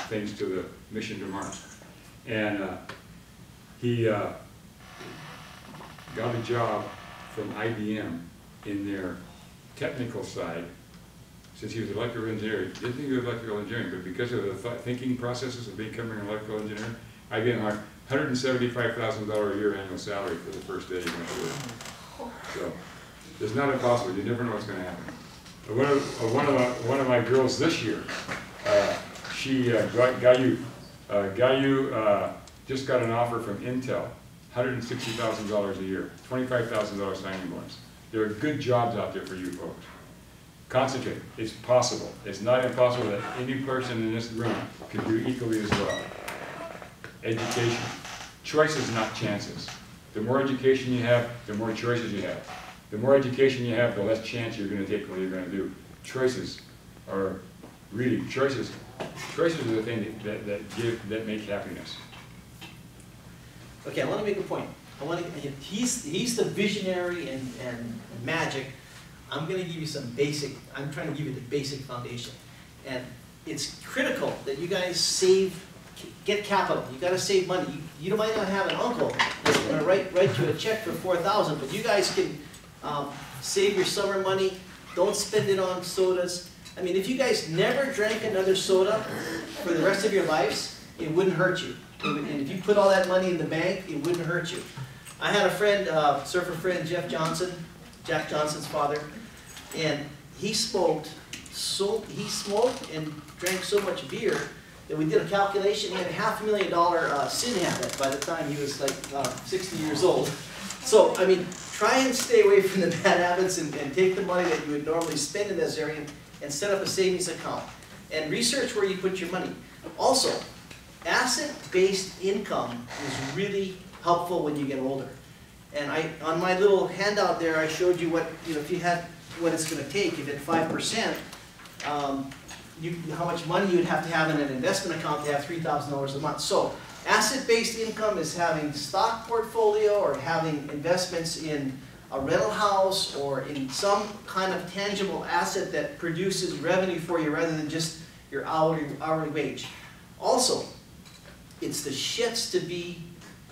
things to the mission to Mars. And he got a job from IBM in their technical side. Since he was an electrical engineer, he didn't think he was electrical engineering, but because of the thinking processes of becoming an electrical engineer, IBM hired $175,000 a year annual salary for the first day he went to work. So it's not impossible. You never know what's going to happen. One of my girls this year, she Gayu just got an offer from Intel, $160,000 a year, $25,000 signing bonus. There are good jobs out there for you folks. Concentrate. It's possible. It's not impossible that any person in this room can do equally as well. Education. Choices, not chances. The more education you have, the more choices you have. The more education you have, the less chance you're going to take what you're going to do. Choices are really, choices are the thing that make happiness. Okay, I want to make a point. He's the visionary and magic. I'm going to give you some basic, I'm trying to give you the basic foundation. And it's critical that you guys get capital. You got to save money. You might not have an uncle that's going to write you a check for $4,000, but you guys can save your summer money. Don't spend it on sodas. I mean, if you guys never drank another soda for the rest of your lives, it wouldn't hurt you. And if you put all that money in the bank, it wouldn't hurt you. I had a friend, surfer friend, Jeff Johnson, Jack Johnson's father, and he smoked and drank so much beer that we did a calculation. He had a $500,000 sin habit by the time he was like 60 years old. So, I mean, try and stay away from the bad habits and take the money that you would normally spend in this area and set up a savings account. And research where you put your money. Also, asset-based income is really helpful when you get older. And on my little handout there, I showed you what, if you had what it's going to take. If at 5%, how much money you'd have to have in an investment account to have $3,000 a month. So asset-based income is having stock portfolio or having investments in a rental house or in some kind of tangible asset that produces revenue for you rather than just your hourly wage. Also, it's the shits to be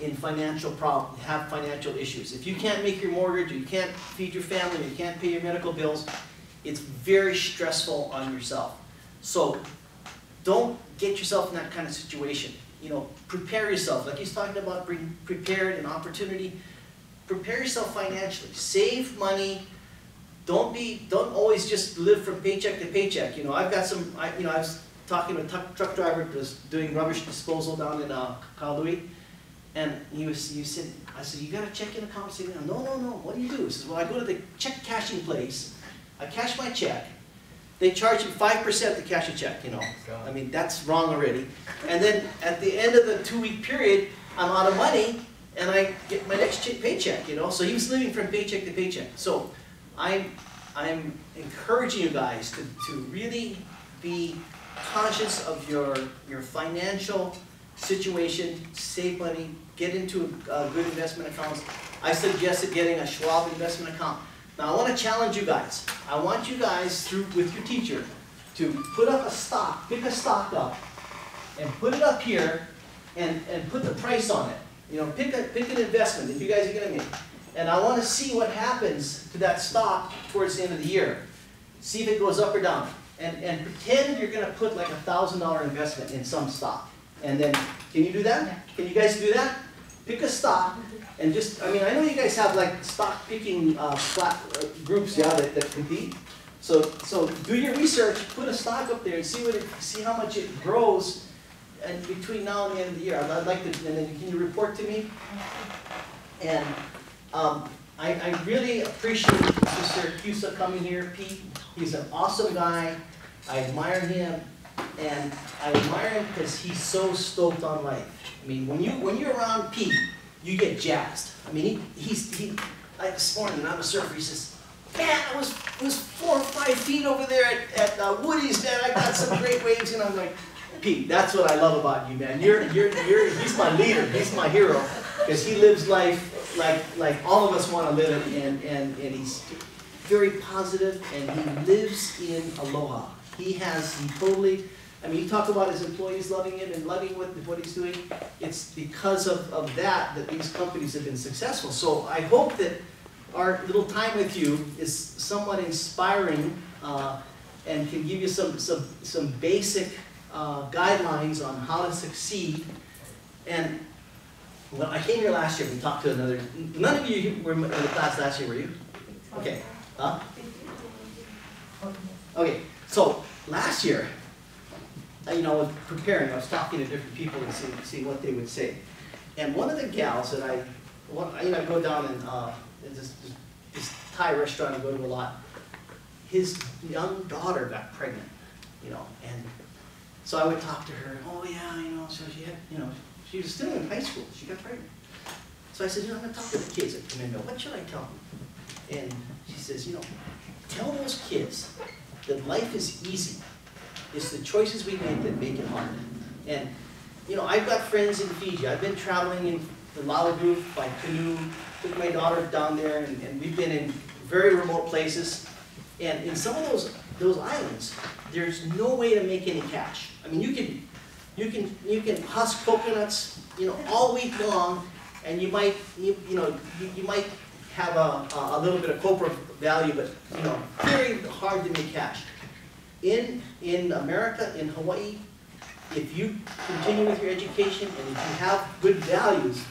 in financial problems, have financial issues. If you can't make your mortgage, or you can't feed your family, or you can't pay your medical bills, it's very stressful on yourself. So don't get yourself in that kind of situation. Prepare yourself. Like he's talking about being prepared and opportunity. Prepare yourself financially. Save money. Don't always just live from paycheck to paycheck. I've got some. I was talking to a truck driver who was doing rubbish disposal down in Kalui, and I said, you got a checking account? He said, no. What do you do? He says, well, I go to the check cashing place. I cash my check. They charge you 5% to cash a check, I mean, that's wrong already. And then at the end of the 2-week period, I'm out of money, and I get my next paycheck, So he was living from paycheck to paycheck. So I'm encouraging you guys to really be conscious of your financial situation, save money, get into good investment accounts. I suggested getting a Schwab investment account. Now I want to challenge you guys. I want you guys, with your teacher, to put up a stock, pick a stock up, and put it up here, and put the price on it. Pick an investment that you guys are going to make. And I want to see what happens to that stock towards the end of the year. See if it goes up or down. And pretend you're going to put like $1,000 investment in some stock. And then, can you do that? Can you guys do that? Pick a stock and I know you guys have like stock picking groups, that compete. So do your research, put a stock up there and see how much it grows and between now and the end of the year. I'd like to, and then can you report to me? And I really appreciate Mr. Cusa coming here, Pete. He's an awesome guy. I admire him, and I admire him because he's so stoked on life. I mean, when you're around Pete, you get jazzed. I mean, like this morning, I'm a surfer. He says, "Man, I was 4 or 5 feet over there at Woody's, man. I got some great waves." And I'm like, Pete, that's what I love about you, man. He's my leader. He's my hero because he lives life like all of us want to live it, and he's very positive, and he lives in aloha. He totally I mean, you talk about his employees loving it and loving what he's doing. It's because of that these companies have been successful. So I hope that our little time with you is somewhat inspiring and can give you some basic guidelines on how to succeed. And when I came here last year, we talked to another, none of you were in the class last year, were you? Okay. Huh? Okay, so last year, you know, preparing, I was talking to different people and see what they would say. And one of the gals that I go down and this Thai restaurant I go to a lot, his young daughter got pregnant, you know, and so I would talk to her, oh yeah, you know, so she had, you know, she was still in high school, she got pregnant. So I said, you know, I'm gonna talk to the kids that come in, what should I tell them? And she says, you know, tell those kids that life is easy. It's the choices we make that make it hard. And, you know, I've got friends in Fiji. I've been traveling in the Laladoof by canoe, took my daughter down there, and we've been in very remote places. And in some of those islands, there's no way to make any cash. I mean, you can husk coconuts, you know, all week long, and you might have a little bit of copra value, but you know, very hard to make cash. In America, in Hawaii, if you continue with your education and if you have good values,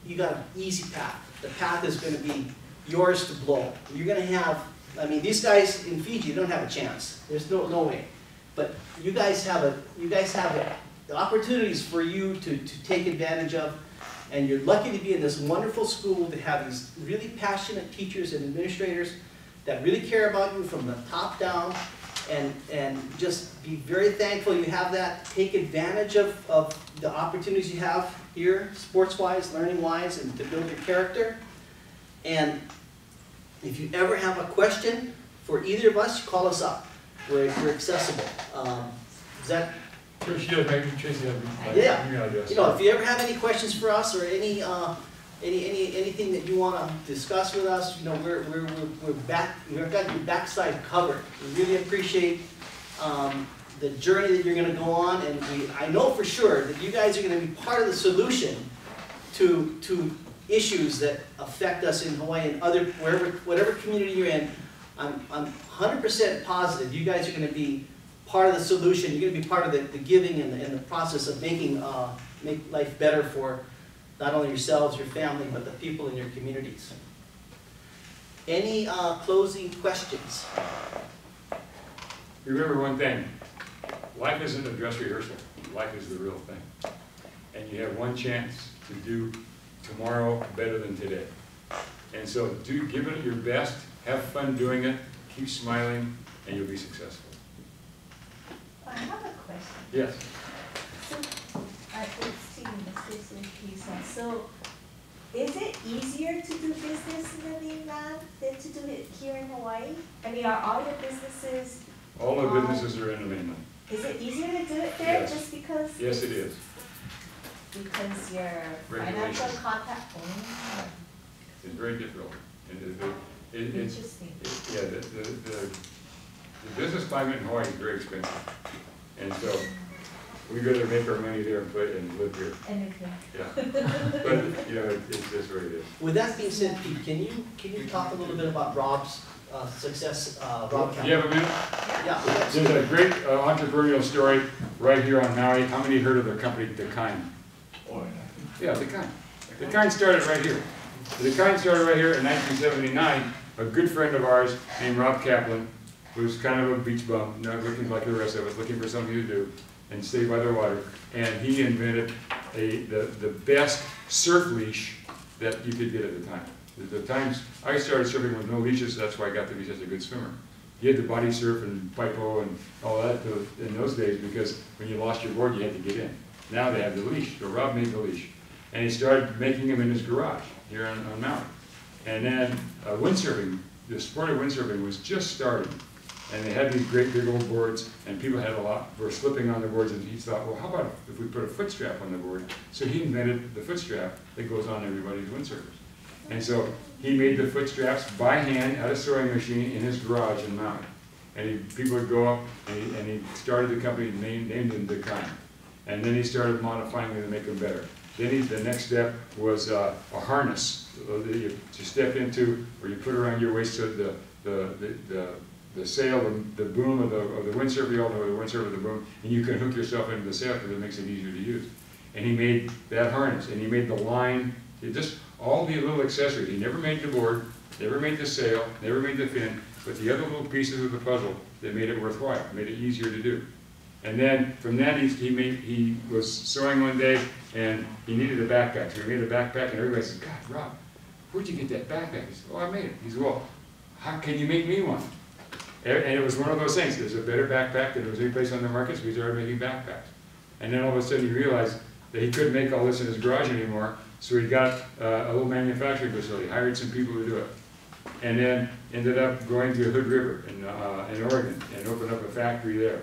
you got an easy path. The path is going to be yours to blow. You're going to have, I mean, these guys in Fiji don't have a chance. There's no way. But you guys have the opportunities for you to take advantage of. And you're lucky to be in this wonderful school, to have these really passionate teachers and administrators that really care about you from the top down, and just be very thankful you have that. Take advantage of the opportunities you have here, sports-wise, learning-wise, and to build your character. And if you ever have a question for either of us, call us up. We're accessible. Is that? Tracy has maybe Tracy has yeah. email address. You know, if you ever have any questions for us or anything that you want to discuss with us, you know, we're back. We've got your backside covered. We really appreciate the journey that you're going to go on, and I know for sure that you guys are going to be part of the solution to issues that affect us in Hawaii and whatever community you're in. I'm 100% positive you guys are going to be part of the solution. You're going to be part of the giving and the process of make life better for not only yourselves, your family, but the people in your communities. Any closing questions? Remember one thing, life isn't a dress rehearsal. Life is the real thing. And you have one chance to do tomorrow better than today. And so give it your best, have fun doing it, keep smiling, and you'll be successful. I have a question. Yes. So, is it easier to do business in the mainland than to do it here in Hawaii? I mean, are all the businesses? All the businesses are in the mainland. Is it easier to do it there Yes. just because? Yes, it is. Because your Regulations. financial contact. Oh. It's very difficult. And Interesting. the business climate in Hawaii is very expensive. And so we rather make our money there and play and live here. And okay. Yeah. But you know, it's just what it is. With that being said, Pete, can you talk a little bit about Rob's success? Rob Do you have a minute? Yeah. There's a great entrepreneurial story right here on Maui. How many heard of the company Decine? Yeah, Decine. Decine started right here. Decine started right here in 1979. A good friend of ours named Rob Kaplan, who's kind of a beach bum, not looking like the rest of us, looking for something to do and stay by the water. And he invented the best surf leash that you could get at the time. At the times I started surfing with no leashes, that's why I got to be such a good swimmer. You had to body surf and pipo and all that in those days, because when you lost your board, you had to get in. Now they have the leash. So Rob made the leash. And he started making them in his garage here on Maui. And then windsurfing, the sport of windsurfing was just starting. And they had these great big old boards, and people were slipping on the boards, and he thought, well, how about if we put a foot strap on the board? So he invented the foot strap that goes on everybody's windsurfers. And so he made the foot straps by hand at a sewing machine in his garage in Maui. And people would go up, and he started the company, named them the kind. And then he started modifying them to make them better. Then the next step was a harness that you step into, or you put around your waist, so the sail, the boom of the windsurfer, you all know the windsurfer of the boom, and you can hook yourself into the sail because it makes it easier to use. And he made that harness, and he made the line, just all the little accessories. He never made the board, never made the sail, never made the fin, but the other little pieces of the puzzle that made it worthwhile, made it easier to do. And then from that he was sewing one day, and he needed a backpack. So he made a backpack, and everybody said, "God, Rob, where'd you get that backpack?" He said, "Oh, I made it." He said, "Well, how can you make me one?" And it was one of those things. There's a better backpack than there was any place on the market, so we started making backpacks. And then all of a sudden he realized that he couldn't make all this in his garage anymore, so he got a little manufacturing facility, hired some people to do it. And then ended up going to Hood River in Oregon and opened up a factory there.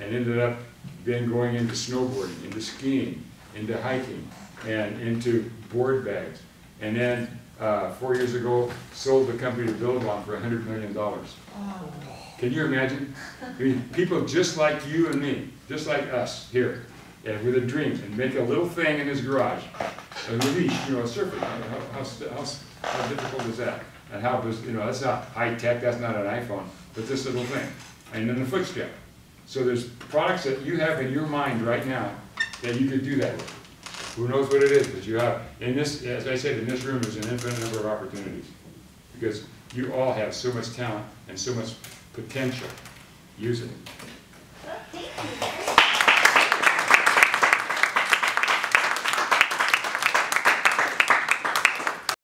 And ended up then going into snowboarding, into skiing, into hiking, and into board bags. And then 4 years ago, sold the company to Billabong for $100 million. Oh. Can you imagine? I mean, people just like you and me, just like us here, and with a dream, and make a little thing in his garage, a leash, you know, a surfer. How difficult is that? And how does, you know, that's not high tech, that's not an iPhone, but this little thing. And then the footstep. So there's products that you have in your mind right now that you could do that with. Who knows what it is, but you have, in this, as I said, in this room there's an infinite number of opportunities. Because you all have so much talent and so much potential. Use it. Well, thank you.